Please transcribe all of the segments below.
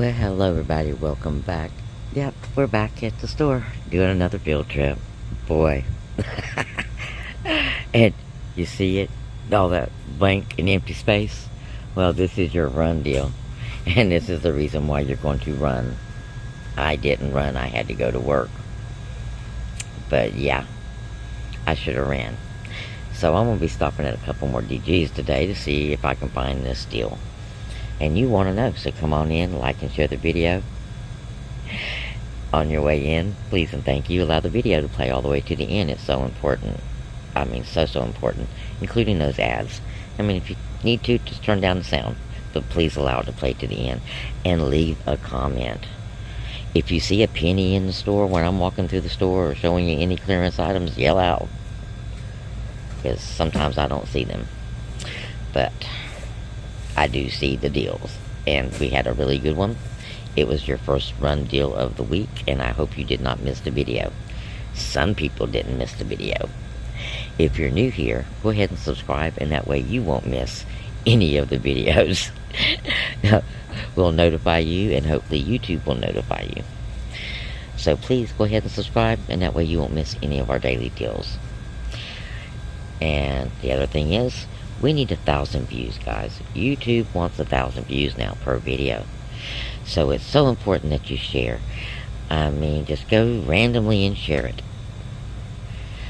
Well, hello everybody, welcome back. Yep, we're back at the store doing another field trip. Boy. And you see it? All that blank and empty space? Well, this is your run deal. And this is the reason why you're going to run. I didn't run, I had to go to work. But yeah, I should have ran. So I'm going to be stopping at a couple more DGs today to see if I can find this deal. And you want to know, so come on in, like and share the video. On your way in, please and thank you, allow the video to play all the way to the end. It's so important. I mean, so important. Including those ads. I mean, if you need to, just turn down the sound. But please allow it to play to the end. And leave a comment. If you see a penny in the store when I'm walking through the store or showing you any clearance items, yell out. Because sometimes I don't see them. But I do see the deals, and we had a really good one. It was your first run deal of the week, and I hope you did not miss the video. Some people didn't miss the video. If you're new here, go ahead and subscribe, and that way you won't miss any of the videos. We'll notify you, and hopefully YouTube will notify you. So please go ahead and subscribe, and that way you won't miss any of our daily deals. And the other thing is, we need 1,000 views, guys. YouTube wants 1,000 views now per video. So it's so important that you share. I mean, just go randomly and share it.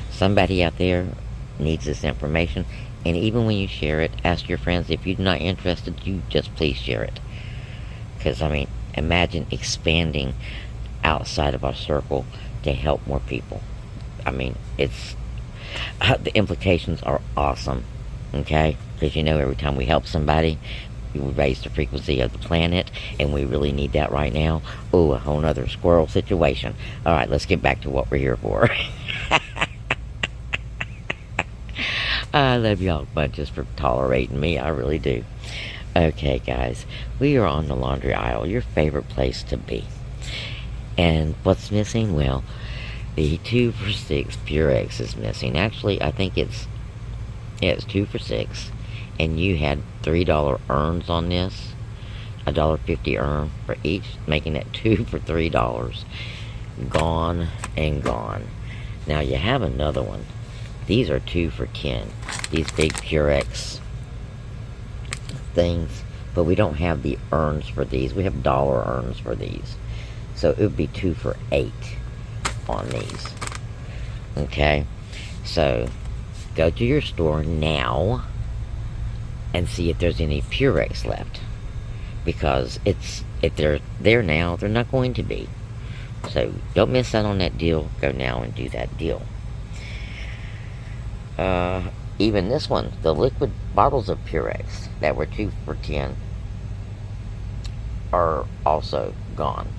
Somebody out there needs this information. And even when you share it, ask your friends. If you're not interested, you just please share it. Because, I mean, imagine expanding outside of our circle to help more people. I mean, it's... the implications are awesome. Okay? Because you know, every time we help somebody, we raise the frequency of the planet, and we really need that right now. Oh, a whole nother squirrel situation. Alright, let's get back to what we're here for. I love y'all bunches for tolerating me, I really do. Okay, guys, we are on the laundry aisle, your favorite place to be. And what's missing? Well, the 2 for $6 Purex is missing. Actually, I think it's 2 for $6, and you had $3 earns on this, $1.50 earn for each, making it 2 for $3. Gone and gone. Now you have another one. These are 2 for $10. These big Purex things, but we don't have the earns for these. We have dollar earns for these, so it would be 2 for $8 on these. Okay, so go to your store now and see if there's any Purex left. Because if they're there now, they're not going to be. So don't miss out on that deal. Go now and do that deal. Even this one, the liquid bottles of Purex that were 2 for $10 are also gone.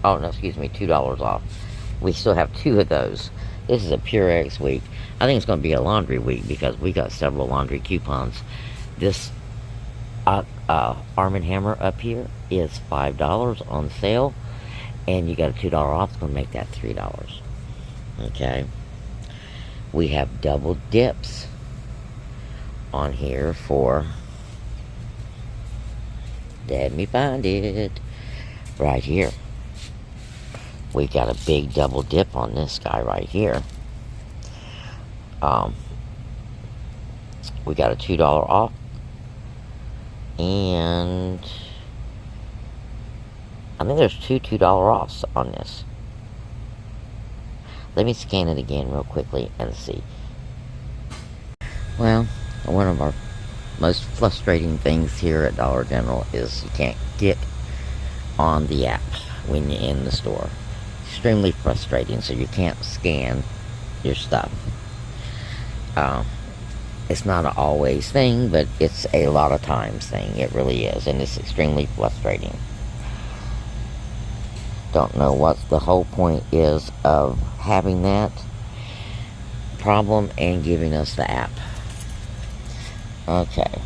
Oh no, excuse me, $2 off. We still have 2 of those. This is a Purex week. I think it's going to be a laundry week because we got several laundry coupons. This Arm & Hammer up here is $5 on sale. And you got a $2 off. It's going to make that $3. Okay. We have double dips on here for... Let me find it. Right here. We got a big double dip on this guy right here. We got a $2 off. And I think there's two $2 offs on this. Let me scan it again real quickly and see. Well, one of our most frustrating things here at Dollar General is you can't get on the app when you're in the store. Extremely frustrating, so you can't scan your stuff. It's not an always thing, but it's a lot of times thing. It really is, and it's extremely frustrating. Don't know what the whole point is of having that problem and giving us the app. Okay.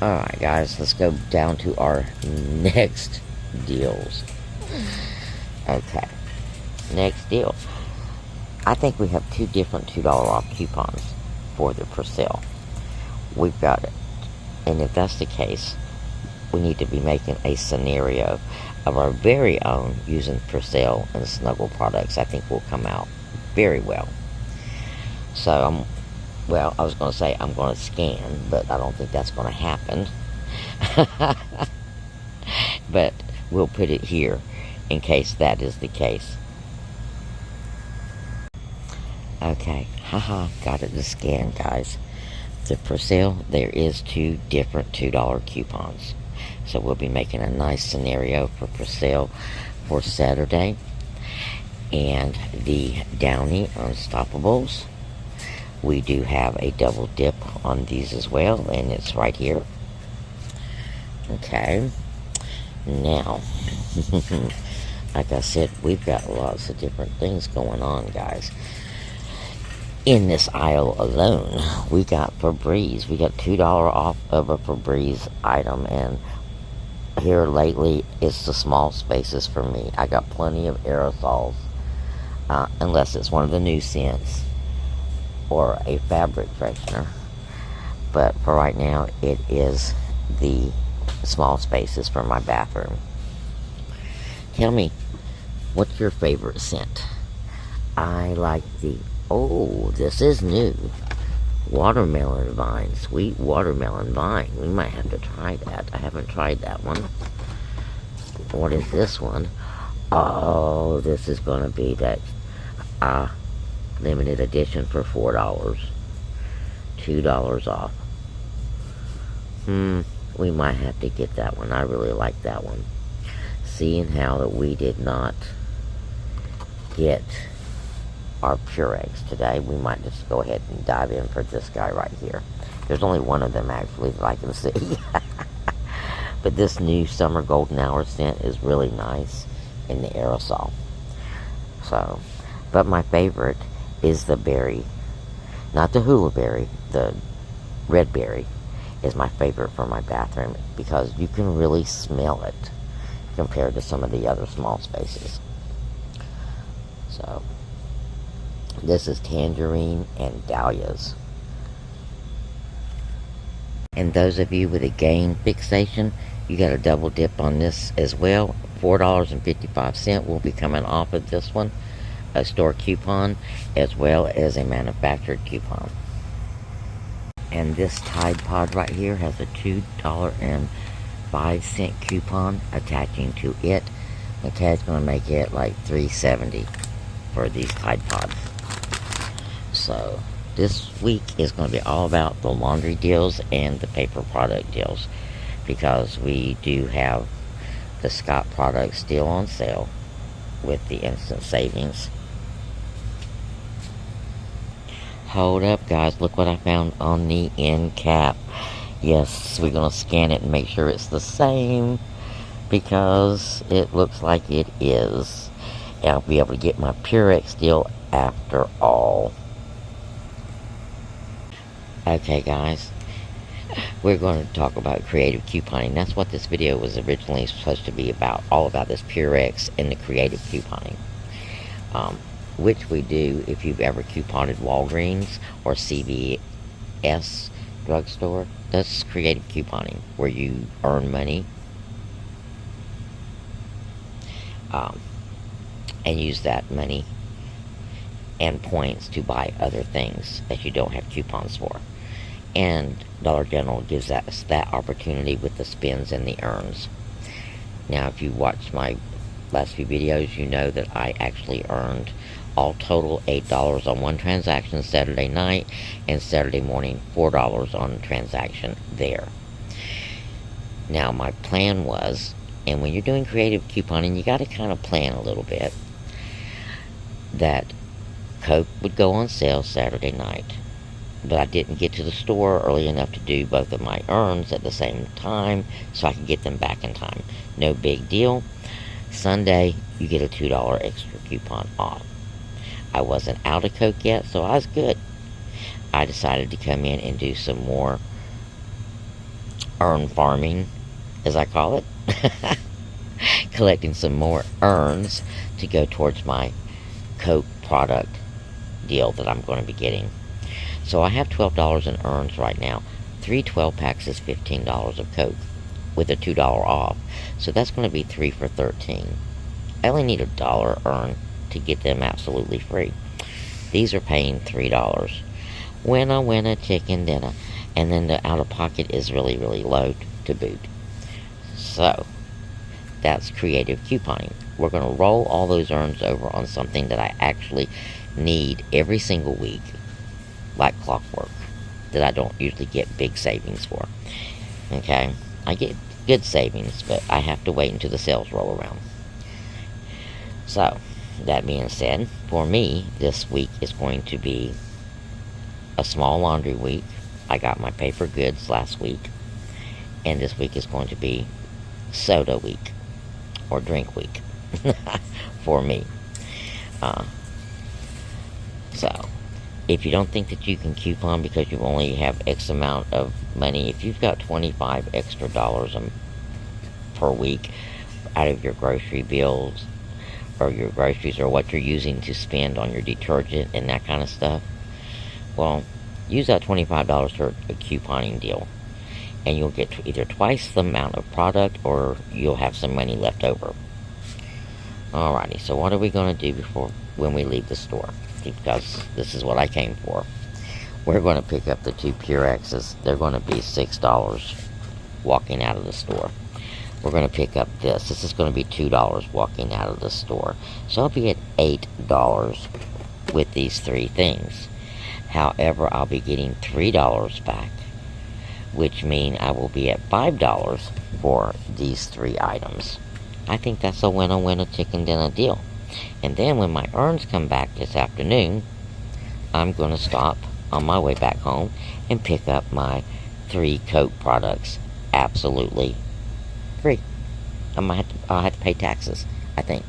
Alright guys, let's go down to our next deals. Okay. Next deal. I think we have 2 different $2 off coupons for sale. we've got it. And if that's the case, we need to be making a scenario of our very own using for sale and snuggle products. I think will come out very well. So I was going to say I'm going to scan, but I don't think that's going to happen. But we'll put it here in case that is the case. Okay, haha, got it to scan, guys. The for sale, there is 2 different $2 coupons. So we'll be making a nice scenario for sale for Saturday. And the Downy Unstoppables, we do have a double dip on these as well, and it's right here. Okay, now, like I said, we've got lots of different things going on, guys. In this aisle alone, we got Febreze. We got $2 off of a Febreze item, and here lately, it's the small spaces for me. I got plenty of aerosols, unless it's one of the new scents or a fabric freshener. But for right now, it is the small spaces for my bathroom. Tell me, what's your favorite scent? I like the, oh, this is new. Watermelon vine, sweet watermelon vine. We might have to try that. I haven't tried that one. What is this one? Oh, this is going to be that limited edition for $4. $2 off. We might have to get that one. I really like that one. Seeing how that we did not get our Purex today, we might just go ahead and dive in for this guy right here. There's only one of them actually that I can see. But this new Summer Golden Hour scent is really nice in the aerosol. So, but my favorite is the berry. Not the hula berry, the red berry is my favorite for my bathroom because you can really smell it compared to some of the other small spaces. So, this is tangerine and dahlias. And those of you with a Gain fixation, you got a double dip on this as well. $4.55 will be coming off of this one. A store coupon as well as a manufactured coupon. And this Tide Pod right here has a $2.05 coupon attaching to it. McKay's going to make it like $3.70 for these Tide Pods. So this week is going to be all about the laundry deals and the paper product deals, because we do have the Scott products still on sale with the instant savings. Hold up, guys, look what I found on the end cap. Yes, we're going to scan it and make sure it's the same, because it looks like it is. And I'll be able to get my Purex deal after all. Okay, guys, we're going to talk about creative couponing. That's what this video was originally supposed to be about, all about this Purex and the creative couponing. Which we do if you've ever couponed Walgreens or CVS drugstore. That's creative couponing, where you earn money and use that money and points to buy other things that you don't have coupons for. And Dollar General gives us that opportunity with the spins and the earns. Now, if you watched my last few videos, you know that I actually earned all total $8 on one transaction Saturday night, and Saturday morning $4 on a transaction there. Now, my plan was, and when you're doing creative couponing, you got to kind of plan a little bit, that Coke would go on sale Saturday night. But I didn't get to the store early enough to do both of my earns at the same time, so I could get them back in time. No big deal. Sunday, you get a $2 extra coupon off. I wasn't out of Coke yet, so I was good. I decided to come in and do some more earn farming, as I call it. Collecting some more earns to go towards my Coke product deal that I'm going to be getting. So I have $12 in earns right now. 3 12-packs is $15 of Coke with a $2 off. So that's going to be 3 for $13. I only need $1 earned to get them absolutely free. These are paying $3. Winner, chicken dinner. And then the out-of-pocket is really, really low to boot. So, that's creative couponing. We're going to roll all those earns over on something that I actually need every single week, like clockwork, that I don't usually get big savings for. Okay? I get good savings, but I have to wait until the sales roll around. So, that being said, for me, this week is going to be a small laundry week. I got my paper goods last week. And this week is going to be soda week. Or drink week. For me. So, if you don't think that you can coupon because you only have X amount of money, if you've got $25 extra per week out of your grocery bills, or your groceries, or what you're using to spend on your detergent and that kind of stuff, well, use that $25 for a couponing deal, and you'll get either twice the amount of product, or you'll have some money left over. Alrighty, so what are we going to do when we leave the store? Because this is what I came for. We're going to pick up the 2 Purexes. They're going to be $6 walking out of the store. We're going to pick up this. This is going to be $2 walking out of the store. So I'll be at $8 with these 3 things. However, I'll be getting $3 back, which means I will be at $5 for these 3 items. I think that's a winner, chicken dinner deal. And then when my earns come back this afternoon, I'm going to stop on my way back home and pick up my 3 Coke products absolutely free. I'll have to pay taxes, I think.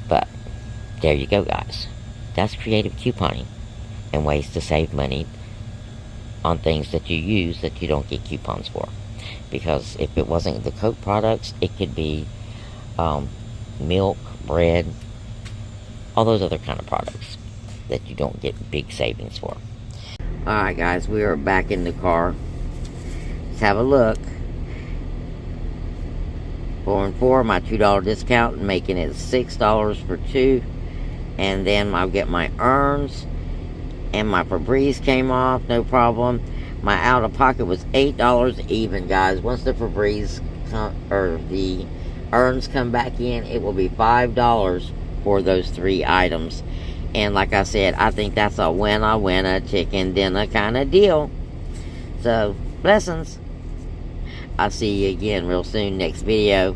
But there you go, guys. That's creative couponing and ways to save money on things that you use that you don't get coupons for. Because if it wasn't the Coke products, it could be milk, bread, all those other kind of products that you don't get big savings for. Alright, guys, we are back in the car. Let's have a look. 4 and 4, my $2 discount, making it $6 for 2. And then I'll get my earns. And my Febreze came off, no problem. My out-of-pocket was $8 even, guys. Once the Febreze the earns come back in, it will be $5 for those 3 items. And like I said, I think that's a winner, chicken dinner kind of deal. So, blessings. I'll see you again real soon, next video.